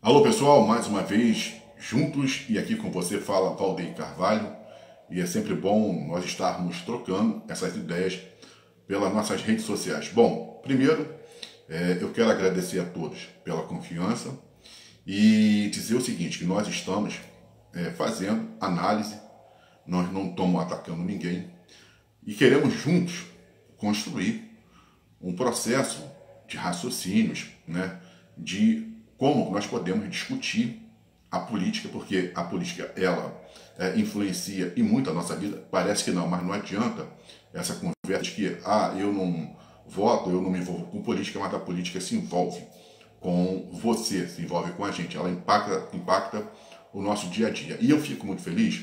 Alô pessoal, mais uma vez juntos e aqui com você fala Valdeir Carvalho e é sempre bom nós estarmos trocando essas ideias pelas nossas redes sociais. Bom, primeiro eu quero agradecer a todos pela confiança e dizer o seguinte, que nós estamos fazendo análise, nós não estamos atacando ninguém e queremos juntos construir um processo de raciocínios, né, de como nós podemos discutir a política, porque a política ela influencia e muito a nossa vida. Parece que não, mas não adianta essa conversa de que eu não voto, eu não me envolvo com política, mas a política se envolve com você, se envolve com a gente, ela impacta o nosso dia a dia. E eu fico muito feliz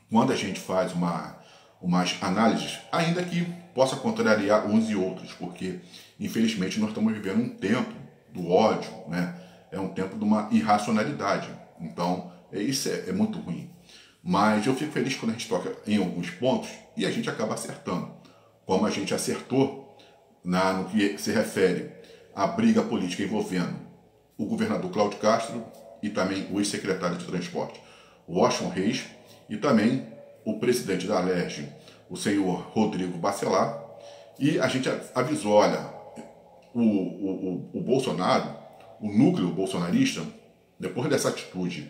quando a gente faz umas análises, ainda que possa contrariar uns e outros, porque infelizmente nós estamos vivendo um tempo do ódio, né? É um tempo de uma irracionalidade. Então, isso é muito ruim. Mas eu fico feliz quando a gente toca em alguns pontos e a gente acaba acertando. Como a gente acertou no que se refere à briga política envolvendo o governador Cláudio Castro e também o ex-secretário de Transporte, Washington Reis, e também o presidente da Alerj, o senhor Rodrigo Bacelar, e a gente avisou, olha, o Bolsonaro, o núcleo bolsonarista, depois dessa atitude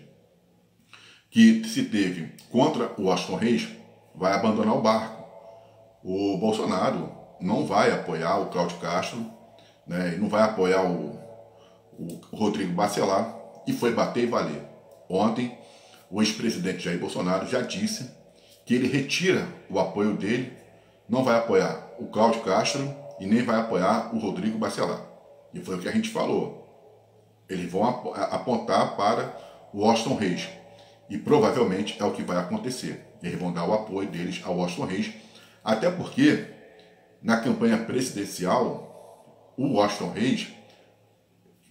que se teve contra o Washington Reis, vai abandonar o barco. O Bolsonaro não vai apoiar o Cláudio Castro, né, e não vai apoiar o Rodrigo Bacelar, e foi bater e valer. Ontem, o ex-presidente Jair Bolsonaro já disse que ele retira o apoio dele, não vai apoiar o Cláudio Castro e nem vai apoiar o Rodrigo Bacelar. E foi o que a gente falou. Eles vão apontar para o Washington Reis. E provavelmente é o que vai acontecer. Eles vão dar o apoio deles ao Washington Reis, até porque na campanha presidencial, o Washington Reis,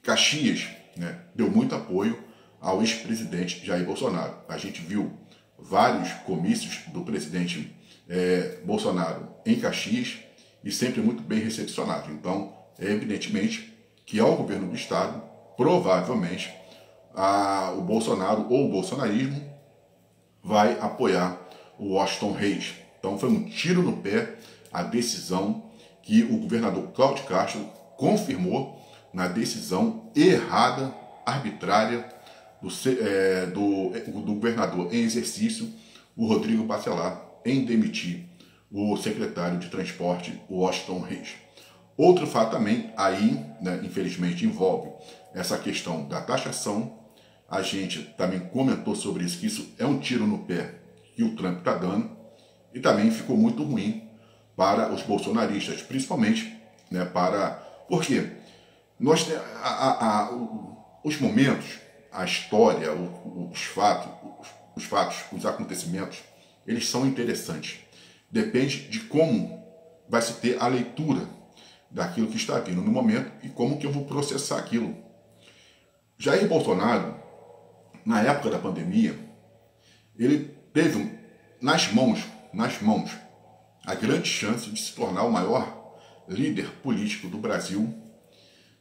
Caxias, né, deu muito apoio ao ex-presidente Jair Bolsonaro. A gente viu vários comícios do presidente Bolsonaro em Caxias e sempre muito bem recepcionado. Então, evidentemente que ao governo do estado, provavelmente, o Bolsonaro ou o bolsonarismo vai apoiar o Washington Reis. Então, foi um tiro no pé a decisão que o governador Cláudio Castro confirmou na decisão errada, arbitrária, do governador em exercício, o Rodrigo Bacelar, em demitir o secretário de Transporte, o Washington Reis. Outro fato também, aí, né, infelizmente, envolve essa questão da taxação. A gente também comentou sobre isso, que isso é um tiro no pé que o Trump está dando, e também ficou muito ruim para os bolsonaristas, principalmente, né, porque nós os momentos, a história, os fatos, os acontecimentos, eles são interessantes. Depende de como vai se ter a leitura daquilo que está vindo no momento e como que eu vou processar aquilo. Jair Bolsonaro, na época da pandemia, ele teve nas mãos, a grande chance de se tornar o maior líder político do Brasil,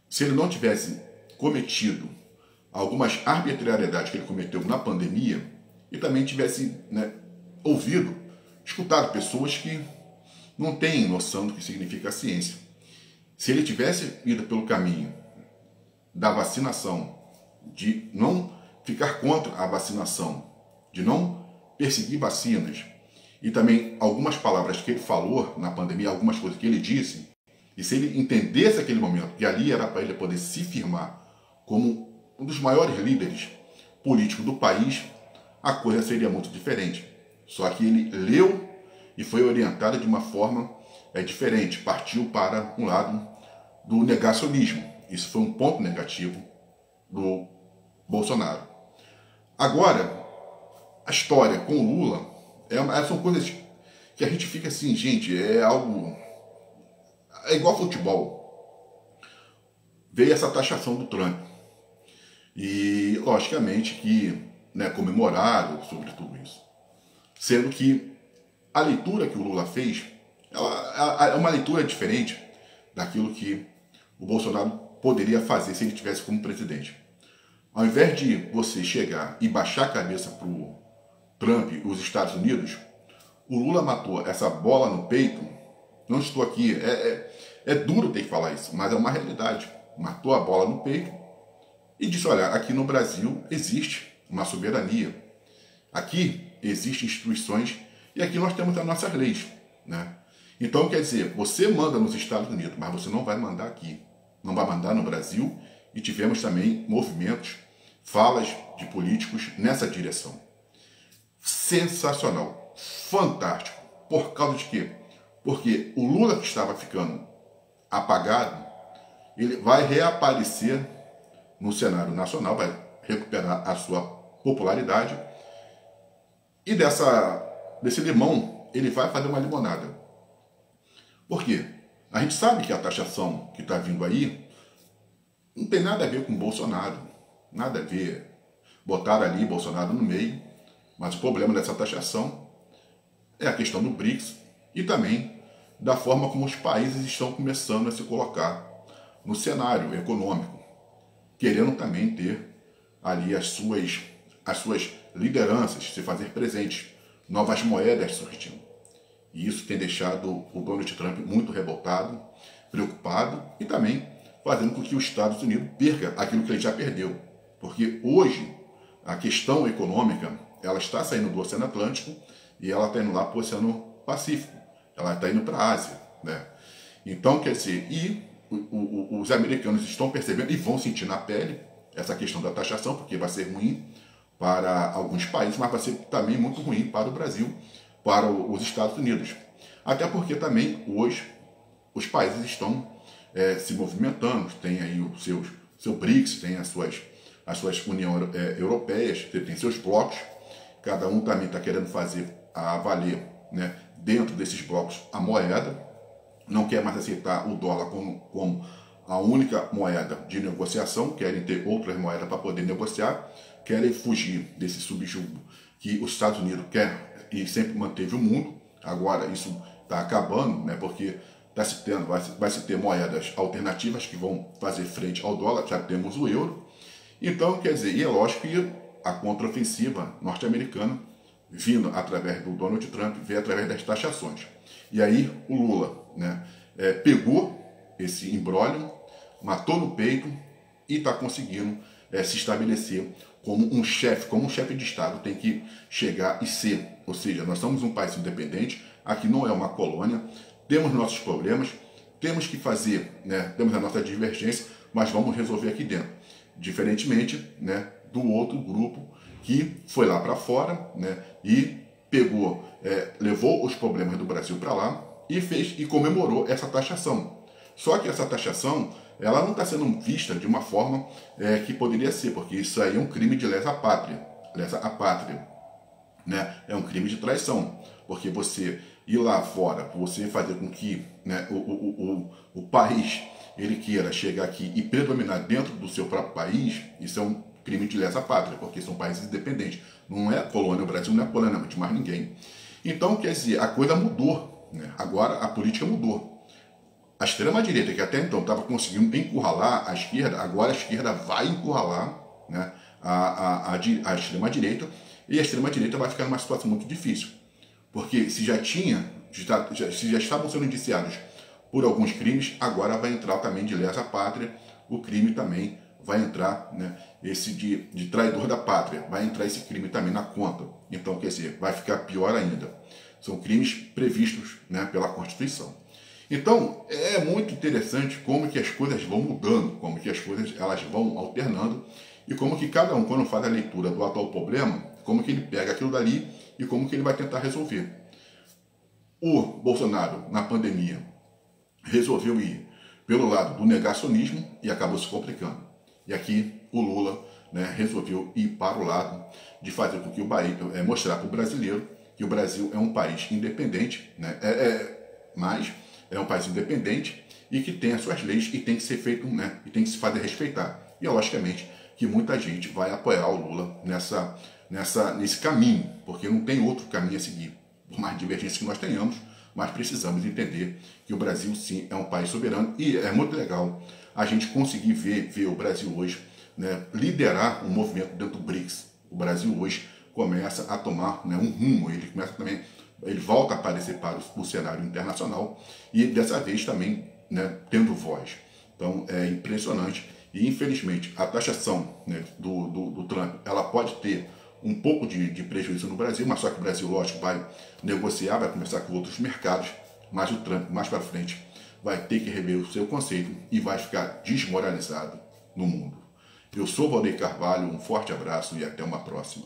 se ele não tivesse cometido algumas arbitrariedades que ele cometeu na pandemia e também tivesse, né, escutado pessoas que não têm noção do que significa a ciência. Se ele tivesse ido pelo caminho da vacinação, de não ficar contra a vacinação, de não perseguir vacinas, e também algumas palavras que ele falou na pandemia, algumas coisas que ele disse, e se ele entendesse aquele momento que ali era para ele poder se firmar como um dos maiores líderes políticos do país, a coisa seria muito diferente. Só que ele leu e foi orientado de uma forma diferente, partiu para um lado do negacionismo. Isso foi um ponto negativo do Bolsonaro. Agora, a história com o Lula, são coisas que a gente fica assim, gente, é igual futebol. Veio essa taxação do Trump. E, logicamente, que, né, comemoraram sobre tudo isso. Sendo que a leitura que o Lula fez, ela é uma leitura diferente daquilo que o Bolsonaro poderia fazer se ele tivesse como presidente. Ao invés de você chegar e baixar a cabeça para o Trump e os Estados Unidos, o Lula matou essa bola no peito. Não estou aqui, é duro ter que falar isso, mas é uma realidade. Matou a bola no peito e disse, olha, aqui no Brasil existe uma soberania. Aqui existem instituições e aqui nós temos as nossas leis, né? Então, quer dizer, você manda nos Estados Unidos, mas você não vai mandar aqui. Não vai mandar no Brasil. E tivemos também movimentos, falas de políticos nessa direção. Sensacional, fantástico. Por causa de quê? Porque o Lula, que estava ficando apagado, ele vai reaparecer no cenário nacional, vai recuperar a sua popularidade e desse limão ele vai fazer uma limonada. Por quê? A gente sabe que a taxação que está vindo aí não tem nada a ver com Bolsonaro, nada a ver. Botaram ali Bolsonaro no meio, mas o problema dessa taxação é a questão do BRICS e também da forma como os países estão começando a se colocar no cenário econômico, querendo também ter ali as suas lideranças, se fazer presentes, novas moedas surgindo. E isso tem deixado o Donald Trump muito revoltado, preocupado e também fazendo com que os Estados Unidos perca aquilo que ele já perdeu. Porque hoje a questão econômica ela está saindo do Oceano Atlântico e ela está indo lá para o Oceano Pacífico. Ela está indo para a Ásia, né? Então, quer dizer, os americanos estão percebendo e vão sentir na pele essa questão da taxação, porque vai ser ruim para alguns países, mas vai ser também muito ruim para o Brasil, para os Estados Unidos. Até porque também hoje os países estão se movimentando, tem aí o seu BRICS, tem as suas União Europeias, tem seus blocos, cada um também está querendo fazer a valer, né, dentro desses blocos a moeda, não quer mais aceitar o dólar como a única moeda de negociação, querem ter outras moedas para poder negociar, querem fugir desse subjugo que os Estados Unidos quer e sempre manteve o mundo. Agora isso está acabando, né, porque vai se ter moedas alternativas que vão fazer frente ao dólar, já temos o euro. Então, quer dizer, e é lógico que a contraofensiva norte-americana, vindo através do Donald Trump, veio através das taxações. E aí o Lula, né, pegou esse imbróglio, matou no peito e está conseguindo se estabelecer como um chefe de Estado tem que chegar e ser. Ou seja, nós somos um país independente, aqui não é uma colônia, temos nossos problemas, temos que fazer, né, temos a nossa divergência, mas vamos resolver aqui dentro. Diferentemente, né, do outro grupo que foi lá para fora, né, e pegou, levou os problemas do Brasil para lá e comemorou essa taxação. Só que essa taxação ela não está sendo vista de uma forma que poderia ser, porque isso aí é um crime de lesa pátria, né? É um crime de traição, porque você ir lá fora, você fazer com que, né, o país ele queira chegar aqui e predominar dentro do seu próprio país, isso é um crime de lesa pátria, porque são países independentes. Não é colônia, o Brasil não é colônia de mais ninguém. Então, quer dizer, a coisa mudou, né? Agora a política mudou. A extrema-direita, que até então estava conseguindo encurralar a esquerda, agora a esquerda vai encurralar, né, a extrema-direita, e a extrema-direita vai ficar numa situação muito difícil. Porque se já estavam sendo indiciados por alguns crimes, agora vai entrar também de lesa pátria, o crime também vai entrar, né, esse de traidor da pátria, vai entrar esse crime também na conta. Então, quer dizer, vai ficar pior ainda. São crimes previstos, né, pela Constituição. Então, é muito interessante como que as coisas vão mudando, como que as coisas elas vão alternando e como que cada um, quando faz a leitura do atual problema, como que ele pega aquilo dali e como que ele vai tentar resolver. O Bolsonaro, na pandemia, resolveu ir pelo lado do negacionismo e acabou se complicando. E aqui o Lula, né, resolveu ir para o lado de fazer com que o Bahia, mostrar para o brasileiro que o Brasil é um país independente, né, mas é um país independente e que tem as suas leis e tem que ser feito, né, e tem que se fazer respeitar. E logicamente que muita gente vai apoiar o Lula nesse caminho, porque não tem outro caminho a seguir. Por mais divergência que nós tenhamos, mas precisamos entender que o Brasil sim é um país soberano e é muito legal a gente conseguir ver o Brasil hoje né, liderar um movimento dentro do BRICS. O Brasil hoje começa a tomar, né, um rumo, ele volta a aparecer para o cenário internacional e dessa vez também, né, tendo voz. Então é impressionante e infelizmente a taxação, né, do Trump, ela pode ter um pouco de prejuízo no Brasil, mas só que o Brasil, lógico, vai negociar, vai conversar com outros mercados, mas o Trump mais para frente vai ter que rever o seu conceito e vai ficar desmoralizado no mundo. Eu sou Valdeir Carvalho, um forte abraço e até uma próxima.